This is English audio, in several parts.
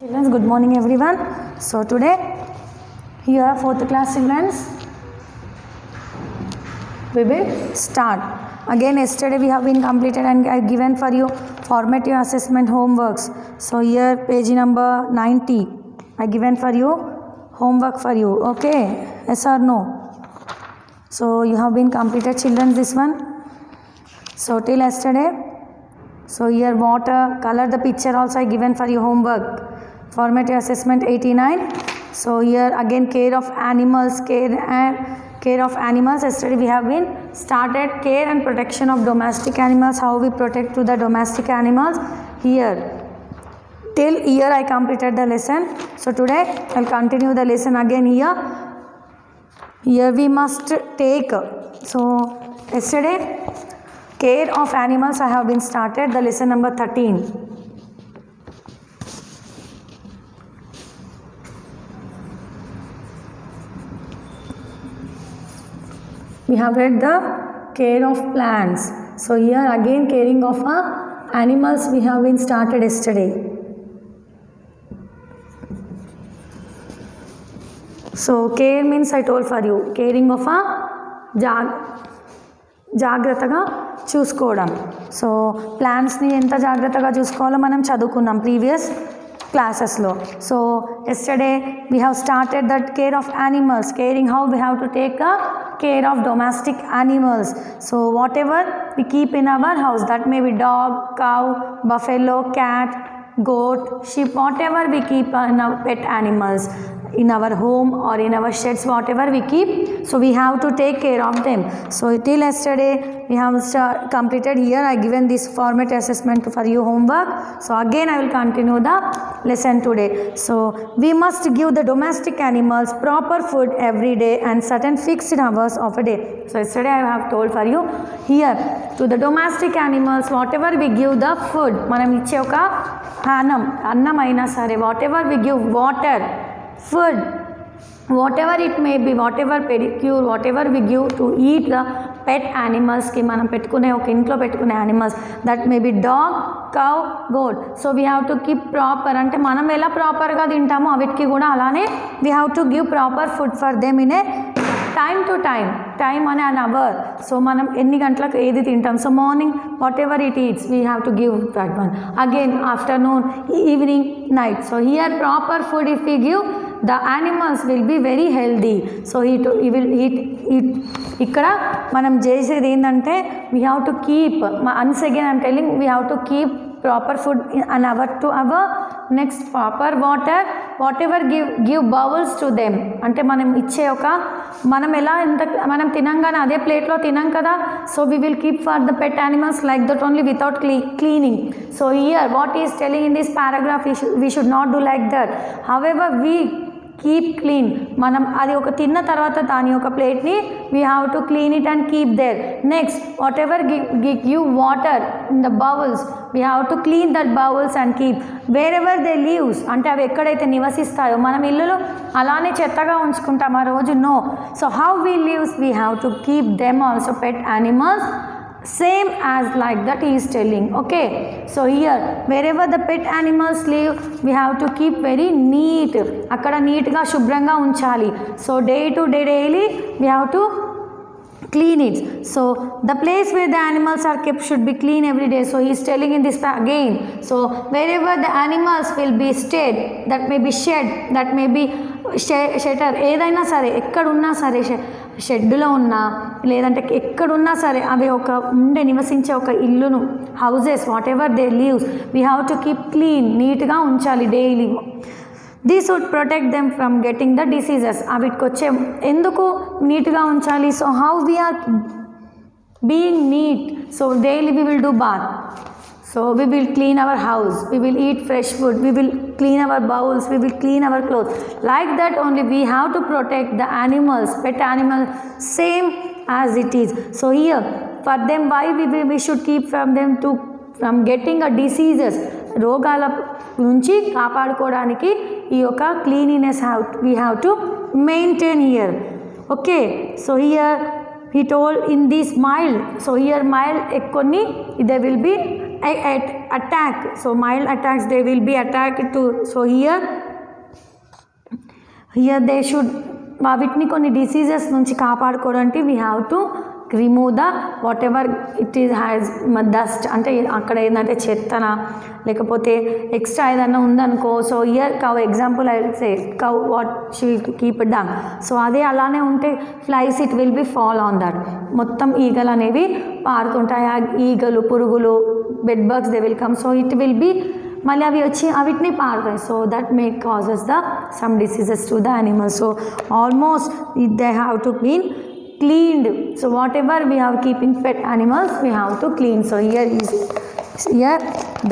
Children, good morning everyone. So today here 4th class children we will start again. Yesterday we have been completed and I given for you formative assessment homeworks. So here page number 90 I given for you homework for you. Okay, yes or no? So you have been completed children this one. So till yesterday, so here water color the picture also I given for you homework. Formative assessment 89. So here again care of animals, care of animals. Yesterday we have been started care and protection of domestic animals, how we protect to the domestic animals. Here till here I completed the lesson. So today I will continue the lesson again. Here we must take, so yesterday care of animals I have been started the lesson number 13. We have read the care of plants. So here again caring of animals we have been started yesterday. So care means I told for you caring of జాగ్రత్తగా చూసుకోవడం. So ప్లాంట్స్ని ఎంత జాగ్రత్తగా చూసుకోవాలో మనం చదువుకున్నాం previous క్లాసెస్లో. So yesterday we have started that care of animals, caring how we have to take care of domestic animals. So whatever we keep in our house, that may be dog, cow, buffalo, cat, goat, sheep, whatever we keep in our pet animals in our home or in our sheds, whatever we keep, so we have to take care of them. So till yesterday we have completed. Here I given this formative assessment for you homework. So again I will continue the lesson today. So we must give the domestic animals proper food every day and certain fixed hours of a day. So yesterday I have told for you here to the domestic animals whatever we give the food, మనం ఇచ్చే ఒక అన్నం అయినా సరే, whatever we give, water, food, whatever it may be, whatever pedicure, whatever we give to eat the pet animals కి మనం పెట్టుకునే ఒక ఇంట్లో పెట్టుకునే animals, that may be dog, cow, goat. So we have to keep proper, అంటే మనం ఎలా ప్రాపర్గా తింటామో అవిటికి కూడా అలానే we have to give proper food for them in a time to time, time on an hour. So మనం ఎన్ని గంటలకు ఏది తింటాం, so morning what ever it eats we have to give that one, again afternoon, evening, night. So here proper food if we give the animals will be very healthy. So he will eat. ఇక్కడ మనం చేసేది ఏంటంటే we have to keep, once again I am telling, we have to keep proper food an hour to hour. Next proper water, whatever give bowls to them, అంటే మనం ఇచ్చే ఒక మనం ఎలా ఎంత మనం తినంగానే అదే ప్లేట్లో తినం కదా. So we will keep for the pet animals like that only without cleaning. So here what he is telling in this paragraph, we should not do like that. However we keep clean, మనం అది ఒక తిన్న తర్వాత దాని యొక్క ప్లేట్ని we have to clean it and keep there. Next whatever give water in the bowls, we have to clean that bowls and keep wherever they lives, అంటే అవి ఎక్కడైతే నివసిస్తాయో మనం ఇల్లులో అలానే చెత్తగా ఉంచుకుంటాం ఆ రోజు, no. So how we lives, we have to keep them also pet animals same as like that he is telling. Okay, so here wherever the pet animals live we have to keep very neat, అక్కడ నీట్గా శుభ్రంగా ఉంచాలి. So day to day daily we have to clean it. So the place where the animals are kept should be clean every day. So he is telling in this again. So wherever the animals will be stayed, that may be shed, that may be shelter, ఏదైనా సరే ఎక్కడున్నా సరే, షెడ్లో ఉన్నా లేదంటే ఎక్కడున్నా సరే అవి ఒక నివసించే ఒక ఇల్లును, houses, what ever they lives, we have to keep clean, నీట్గా ఉంచాలి daily. This would protect them from getting the diseases. వీటికి వచ్చే ఎందుకు నీట్గా ఉంచాలి, so how we are being neat, so daily we will do bath. So we will clean our house, we will eat fresh food, we will clean our bowls, we will clean our clothes. Like that only we have to protect the animals, pet animals, same as it is. So here for them why we should keep from getting a diseases, రోగాల నుంచి కాపాడుకోవడానికి ఈ యొక్క cleanliness we have to maintain here. Okay, so here he told in this mild, so here mild ekkonni there will be attack. So mild attacks, they will be attacked to. So here they should వీటిని కొన్ని diseases నుంచి కాపాడుకోవడానికి we have to remove the what ever it is has dust, అంటే అక్కడ ఏంటంటే చెత్తన లేకపోతే extra ఏదైనా ఉందనుకో. So here cow example I say cow what she keep it down. So అదే అలానే ఉంటే flies it will be fall on that. మొత్తం ఈగలు అనేవి పారుతుంటాయి, ఆ ఈగలు పురుగులు bed bugs they will come. So it will be మళ్ళీ అవి వచ్చి అవిటిని పారుతాయి. So that May causes the sum diseases to the animals. So almost they have to be cleaned. So whatever we have keeping pet animals, we have to clean. So here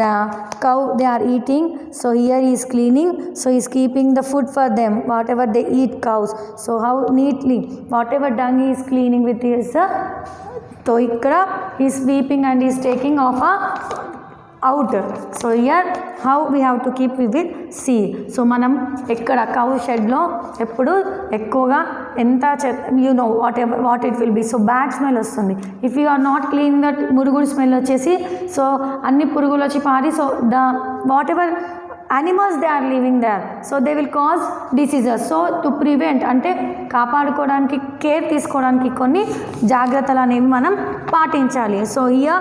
the cow they are eating. So here he is cleaning. So he is keeping the food for them, whatever they eat, cows. So how neatly whatever dung he is cleaning with his so ikkada he is sweeping and he is taking off out. So here how we have to keep, we will see. So మనం ఎక్కడ cow షెడ్లో ఎప్పుడు ఎక్కువగా ఎంత you know what it will be. So bad smell వస్తుంది if you are not clean that. మురుగుడు smell వచ్చేసి so అన్ని పురుగులు వచ్చి పారి so the what ever animals they are living there, so they will cause diseases. So to prevent అంటే కాపాడుకోవడానికి care తీసుకోవడానికి కొన్ని జాగ్రత్తలు అనేవి మనం పాటించాలి. So here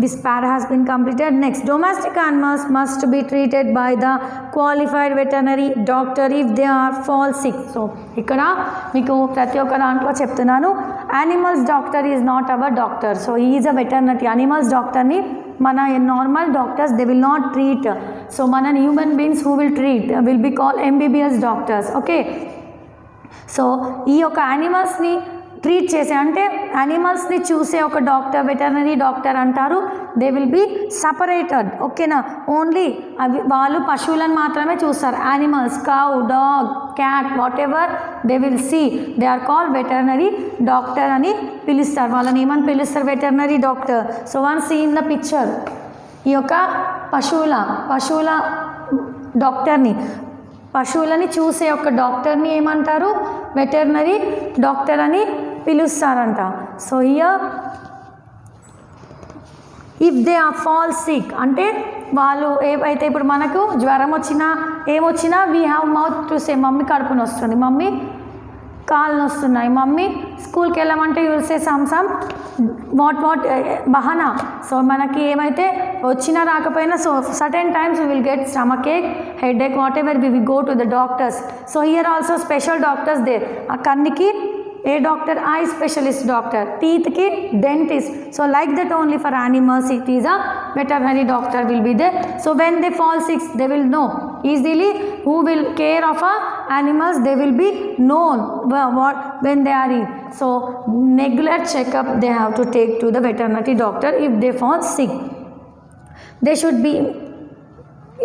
this para has been completed. Next, domestic animals must be treated by the qualified veterinary doctor if they are fall sick. So ఇక్కడ మీకు ప్రతి ఒక్క దాంట్లో చెప్తున్నాను, animals doctor is not our doctor. So he is a veterinary. animals doctor ని మన normal doctors they will not treat. So మన human beings who will treat will be call MBBS doctors. Okay, so ఈ యొక్క యానిమల్స్ని treat చేసే అంటే యానిమల్స్ని చూసే ఒక డాక్టర్ వెటర్నరీ డాక్టర్ అంటారు. They will be separated. ఓకేనా, ఓన్లీ అవి వాళ్ళు పశువులను మాత్రమే చూస్తారు. Animals cow dog cat what ever they will see they are called veterinary doctor అని పిలుస్తారు. వాళ్ళని ఏమని పిలుస్తారు? Veterinary doctor. So one see in the picture ఈ యొక్క పశువుల డాక్టర్ని పశువులని చూసే ఒక డాక్టర్ని ఏమంటారు? వెటర్నరీ డాక్టర్ అని పిలుస్తారంట. So here if they are fall sick అంటే వాళ్ళు ఏవైతే ఇప్పుడు మనకు జ్వరం వచ్చినా ఏమొచ్చినా we have mouth to say mummy కడుపుని వస్తుంది, మమ్మీ కాళ్ళు వస్తున్నాయి, మమ్మీ స్కూల్కి వెళ్ళమంటే you will say some what బహానా. సో మనకి ఏమైతే వచ్చినా రాకపోయినా so certain times we will get stomach ache, head ache, what ever we will go to the doctors. So here also special doctors there. ఆ కన్నుకి ఏ డాక్టర్? Eye specialist doctor. టీత్కి dentist. So like that only for animals it is a veterinary doctor will be there. So when they fall sick they will know easily who will care of animals, they will be known what when they are in. So regular checkup they have to take to the veterinary doctor if they fall sick. They should be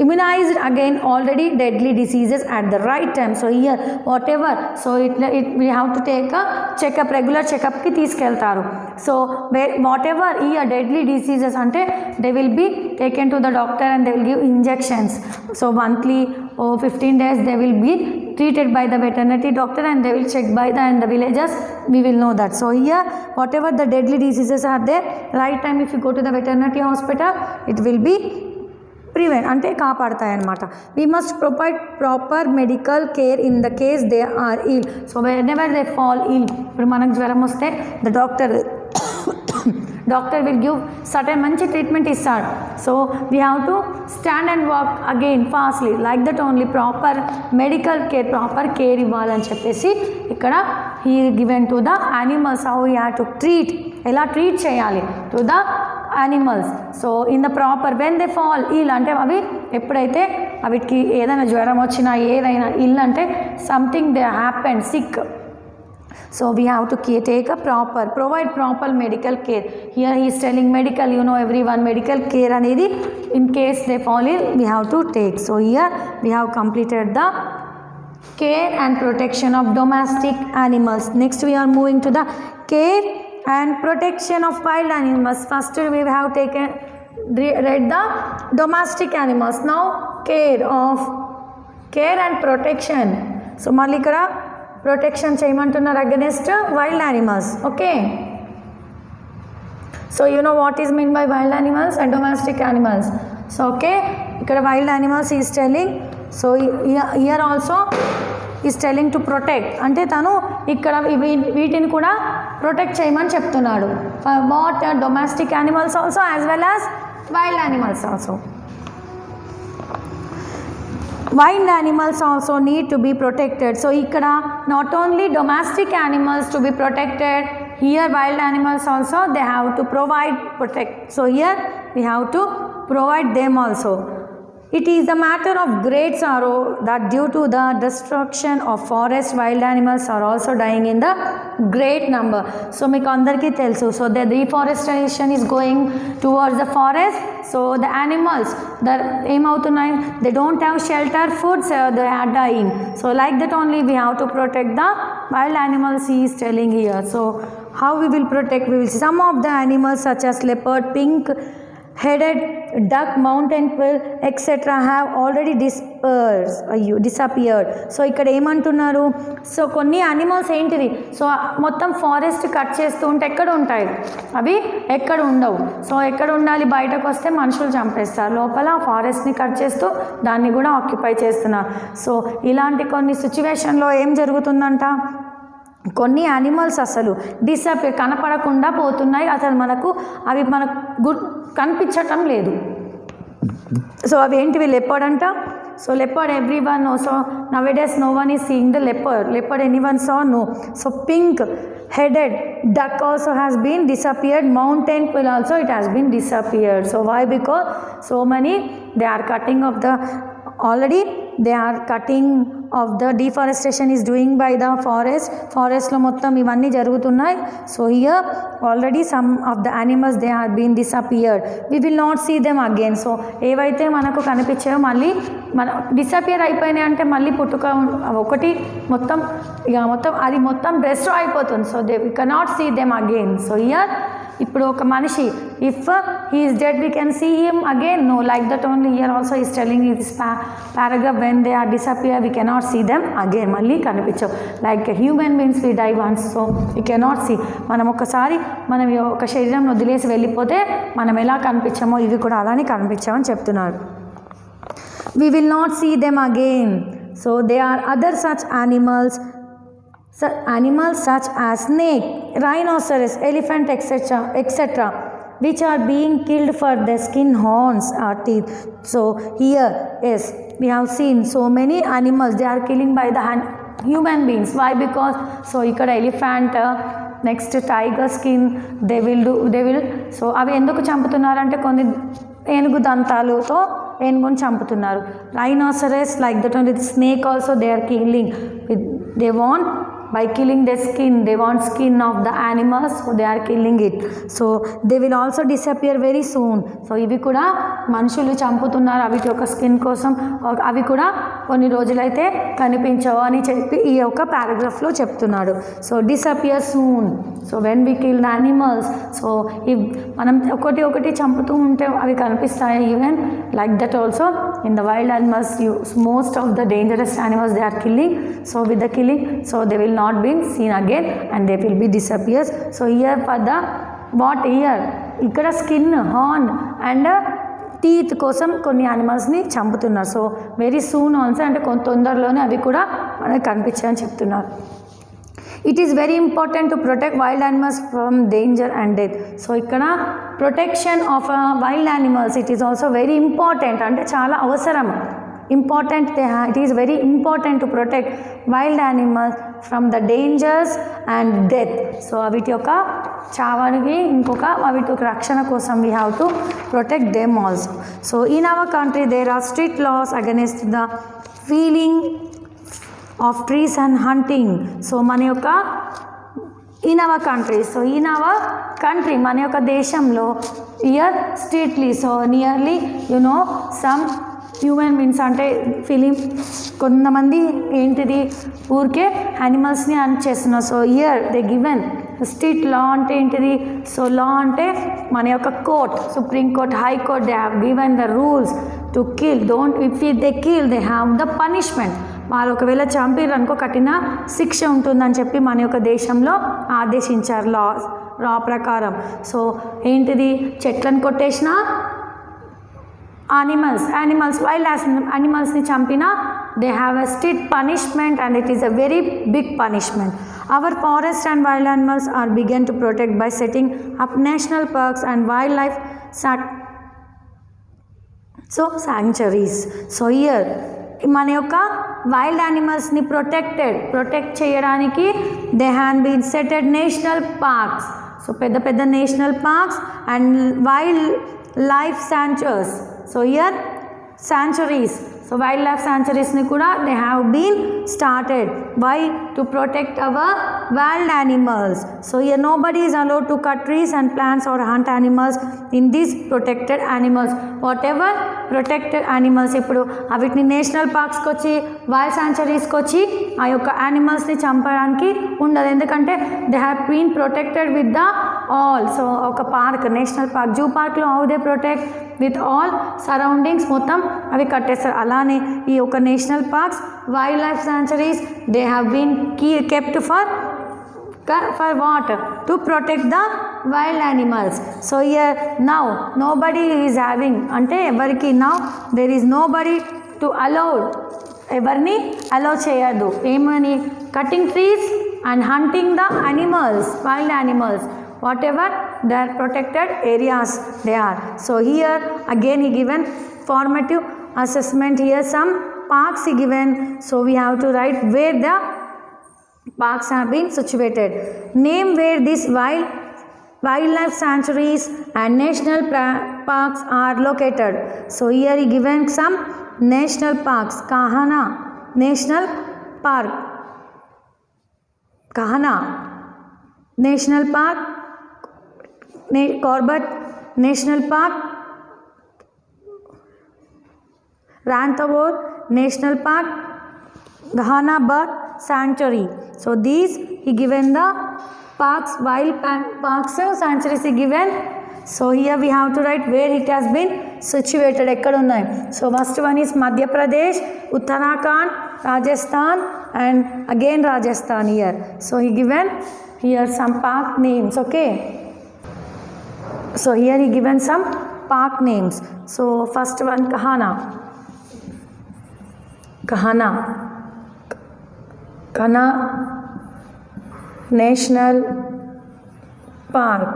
immunized again already deadly diseases at the right time. So here whatever, so it we have to take a checkup, regular checkup ki తీసుకెళ్తారు. So whatever here deadly diseases ante they will be taken to the doctor and they will give injections. So monthly or 15 days they will be treated by the veterinary doctor and they will check by the villages, we will know that. So here whatever the deadly diseases are there, right time if you go to the veterinary hospital it will be prevent అంటే కాపాడతాయి అన్నమాట. We must provide proper medical care in the case they are ill. So when ever they fall ill, ఇప్పుడు మనకు జ్వరం వస్తే the doctor will give certain మంచి treatment ఇస్తాడు. So we have to stand and walk again fastly like that only proper medical care, proper care ఇవ్వాలని చెప్పేసి ఇక్కడ he given to the animals how you have to treat, ఎలా treat చేయాలి to the animals. So in the proper when they fall ill అంటే అవి ఎప్పుడైతే అవిటికి ఏదైనా జ్వరం వచ్చినా ఏదైనా ఇల్ అంటే something they happen sick. So we have to take a provide proper medical care. Here he is telling medical, you know everyone medical care anedi in case they fall ill we have to take. So here we have completed the care and protection of domestic animals. Next we are moving to the care and protection of wild animals. First we have read the domestic animals. Now care and protection. So mali ikkada protection చేయమంటున్నారు against wild animals. Okay, So you know what is meant by wild animals and domestic animals. So okay, ikkada wild animals he is telling. So here also is telling to protect, ante tanu ikkada వీటిని కూడా protect చేయమని చెప్తున్నాడు. For what domestic animals also as well as wild animals also. Wild animals also need to be protected. So ikkada not only domestic animals to be protected, here wild animals also they have to protect. So here we have to provide them also. It is a matter of great sorrow that due to the destruction of forest, wild animals are also dying in the great number. So meeku andarki telusu, so the deforestation is going towards the forest. So the animals that em avutunnayi, they don't have shelter, food, so they are dying. So like that only we have to protect the wild animals he is telling here. So how we will protect? We will see some of the animals such as leopard, pink headed duck, mountain quail etc. have already disappeared. So ఇక్కడ ఏమంటున్నారు, so కొన్ని animals ఏంటిది, so మొత్తం forest cut చేస్తూ ఉంటే ఎక్కడ ఉంటాయి అవి, ఎక్కడ ఉండవు. సో ఎక్కడ ఉండాలి, బయటకు వస్తే మనుషులు చంపేస్తారు, లోపల ఫారెస్ట్ని కట్ చేస్తూ దాన్ని కూడా ఆక్యుపై చేస్తున్నారు. సో ఇలాంటి కొన్ని సిచ్యువేషన్లో ఏం జరుగుతుందంట, కొన్ని యానిమల్స్ అసలు డిసపియర్ కనపడకుండా పోతున్నాయి, అసలు అవి మనకు కనిపించటం లేదు. సో అవి ఏంటివి, లెపర్డ్ అంట. So leopard everyone knows. So nowadays no one is seeing the leopard anyone saw? No. So pink headed duck also has been disappeared, mountain quail also it has been disappeared. So why? Because so many they are cutting of the already they are cutting of the deforestation is doing by the forest lo mottam ivanni jarugutunnai. So here already some of the animals they have been disappeared, we will not see them again. So ఏవైతే మనకు కనిపించాయో మళ్ళీ మన disappear అయిపోయినాయి అంటే మళ్ళీ పుట్టుక ఒకటి మొత్తం అది మొత్తం డిస్ట్రాయ్ అయిపోతుంది. So they we cannot see them again. So here ఇప్పుడు ఒక మనిషి if he is dead we can see him again, no. Like that only here also is telling in this paragraph, when they are disappear we cannot see them again, మళ్ళీ కనిపించవు. Like human beings we die once, so we cannot see. మనం ఒకసారి మనం ఒక శరీరం వదిలేసి వెళ్ళిపోతే మనం ఎలా కనిపించామో ఇవి కూడా అలానే కనిపించామని చెప్తున్నారు. We will not see them again. So there are other such animals such as snake, rhinoceros, elephant etc. which are being killed for their skin, horns or teeth. So here yes we have seen so many animals they are killing by the human beings. Why? Because so ikkada elephant next tiger skin they will so avi enduku చంపుతున్నారంటే కొన్ని ఏనుగు దంతాలతో ఏనుగుని చంపుతున్నారు. Rhinoceros like that only snake also they are killing. They want by killing the skin, they want skin of the animals, so they are killing it. So they will also disappear very soon. So ఇవి కూడా మనుషులు చంపుతున్నారు అవి ఒక skin కోసం, అవి కూడా కొన్ని రోజులైతే కనిపించవు అని చెప్పి ఈ యొక్క పారాగ్రాఫ్లో చెప్తున్నాడు. So disappear soon. So when we kill animals, so మనం ఒకటి చంపుతూ ఉంటే అవి కనిపిస్తాయి. Even like that also in the wild animals most of the dangerous animals they are killing. So with the killing so they will not been seen again and they will be disappears. So here for the what here ikkada skin, horn and teeth కోసం కొన్ని యానిమల్స్ని చంపుతున్నారు. So very soon also అంటే కొంత తొందరలోనే అవి కూడా మనకు కనిపించాయని చెప్తున్నారు. It is very important to protect wild animals from danger and death. So ikkada protection of wild animals it is also very important, అంటే చాలా అవసరం, important. It is very important to protect wild animals from the dangers and death. So వీటి యొక్క చావానికి ఇంకొక వీటి యొక్క రక్షణ కోసం we have to protect them also. So in our country there are strict laws against the felling of trees and hunting. So మన యొక్క in our country, so in our country మన యొక్క దేశంలో here strictly so nearly some human beings అంటే film కొంతమంది ఏంటిది ఊరికే యానిమల్స్ని అని చేస్తున్నారు. So year they given strict law అంటే ఏంటిది, సో లా అంటే మన యొక్క court, supreme court, high court, they have given the rules to kill. Don't if they kill they have the punishment. వాళ్ళు ఒకవేళ చంపిర్రు అనుకో కఠిన శిక్ష ఉంటుందని చెప్పి మన యొక్క దేశంలో ఆదేశించారు లాస్. లా ప్రకారం. సో ఏంటిది, చెట్లను కొట్టేసిన animals wild animals ni champina, they have a strict punishment and it is a very big punishment. Our forest and wild animals are begun to protect by setting up national parks and wildlife sanctuaries. So here మన యొక్క wild యానిమల్స్ని protect చేయడానికి they have been setted national parks. So పెద్ద పెద్ద national parks and wild life sanctuaries. So here sanctuaries. So wildlife sanctuaries ni kuda they have been started. Why? To protect our wild animals. So here nobody is allowed to cut trees and plants or hunt animals in these protected animals. Whatever protected animals ఇప్పుడు వీటిని national పార్క్స్కి వచ్చి wild సాంచురీస్కి వచ్చి ఆ యొక్క యానిమల్స్ని చంపడానికి ఉండదు, ఎందుకంటే they have been protected with the all. So ఒక పార్క్, నేషనల్ పార్క్, జూ పార్క్లో how they protect with all surroundings మొత్తం అవి కట్టేస్తారు. అలానే ఈ యొక్క national parks, wild life sanctuaries they have been kept for what? To protect the wild animals. So here now nobody is having, ante evariki now there is nobody to allow, evarni allow cheyadu emani cutting trees and hunting the animals, wild animals, whatever their protected areas they are. So here again he given formative assessment. Here some parks he given, so we have to write where the parks have been situated. Name where these wildlife sanctuaries and national parks are located. So here he given some national parks. Kahana National Park, Kahana National Park, Corbett National Park, Ranthambore National Park, Ghana Bird Sanctuary. So these he given the parks, wild parks sanctuaries he given. So here we have to write where it has been situated, ekkada unnai. So first one is Madhya Pradesh, Uttarakhand, Rajasthan and again Rajasthan here. So he given here some park names. Okay, so here he given some park names. So first one Kahana National Park,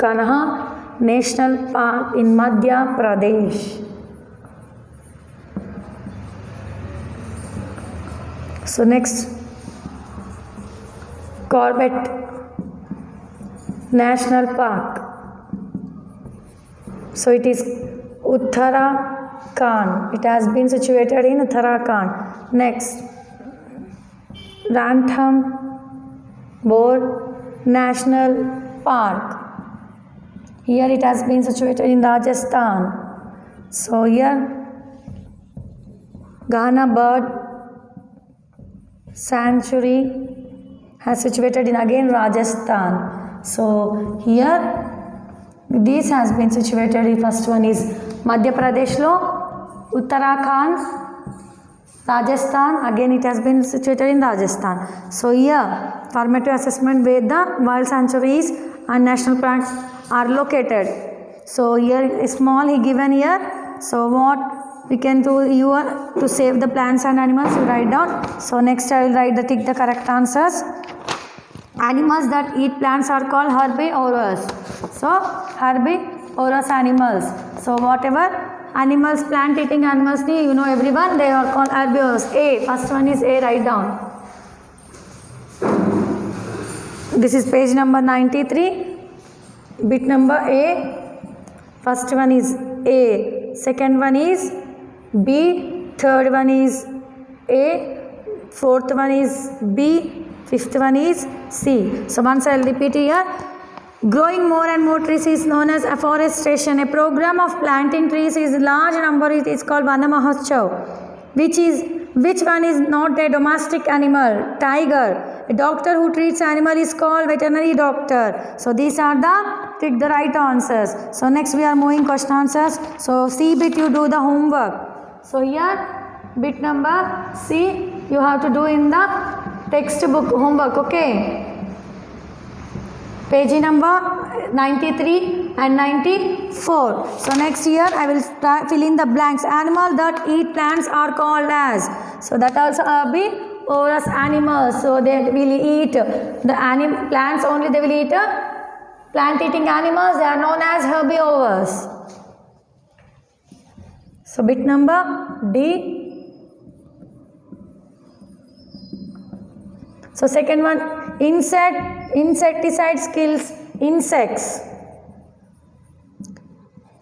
Kanha National Park in Madhya Pradesh. So next Corbett National Park. So it is Uttarakhand. It has been situated in Uttarakhand. Next Ranthambore National Park. Here it has been situated in Rajasthan. So here Ghana Bird Sanctuary has situated in again Rajasthan. So here this has been situated. The first one is Madhya Pradesh lo, Uttarakhand, Rajasthan, again it has been situated in Rajasthan. So here formative assessment where the wild sanctuaries and national parks are located. So here small he given here. So what we can do here to save the plants and animals, you write down. So next I will write tick the correct answers. Animals that eat plants are called herbivorous. So herbivorous animals. So whatever animals, plant eating animals, you know everyone, they are called herbivores. A, first one is A, write down. This is page number 93, bit number A. First one is A, second one is B, third one is A, fourth one is B, fifth one is C. So once I will repeat here. Growing more and more trees is known as afforestation. A program of planting trees is large number. It is called Vana Mahotsav. Which one is not a domestic animal? Tiger. A doctor who treats animal is called veterinary doctor. So these are the tick the right answers. So next we are moving question answers. So C bit you do the homework. So here bit number C you have to do in the textbook homework. Okay. Page number 93 and 94. So next here I will start fill in the blanks. Animals that eat plants are called as. So that also be herbivorous animals. So they will eat the plants only. They will eat plant eating animals. They are known as herbivores. So bit number D. So second one, insecticide kills insects.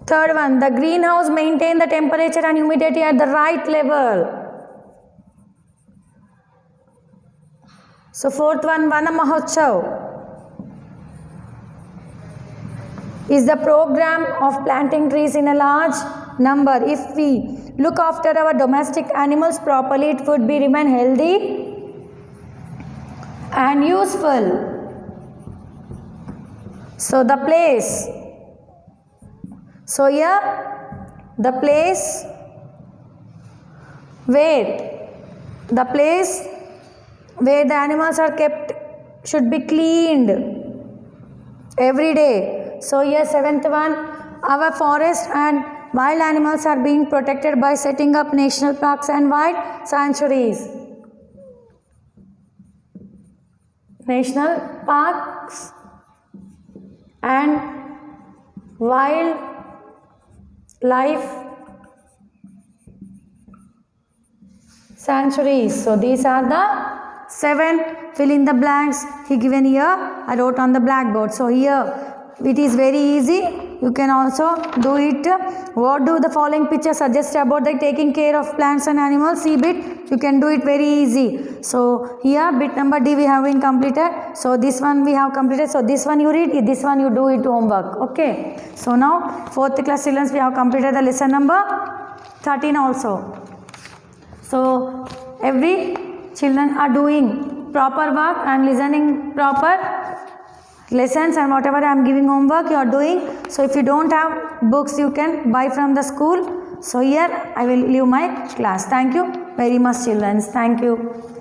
Third one, the greenhouse maintain the temperature and humidity at the right level. So fourth one, Vana Mahotsav is the program of planting trees in a large number. If we look after our domestic animals properly, it would be remain healthy and useful. So the place. So here the place where the animals are kept should be cleaned every day. So here seventh one, our forest and wild animals are being protected by setting up national parks and wild sanctuaries. National parks and wildlife sanctuaries. So these are the 7. Fill in the blanks. He given here. I wrote on the blackboard. So here it is very easy. You can also do it. What do the following pictures suggest about the taking care of plants and animals? See bit. You can do it very easy. So here bit number D we have been completed. So this one we have completed. So this one you read. This one you do it homework. Okay. So now 4th class children we have completed the lesson number 13 also. So every children are doing proper work and listening proper lessons, and whatever I am giving homework you are doing. So if you don't have books you can buy from the school. So here I will leave my class. Thank you very much children. Thank you.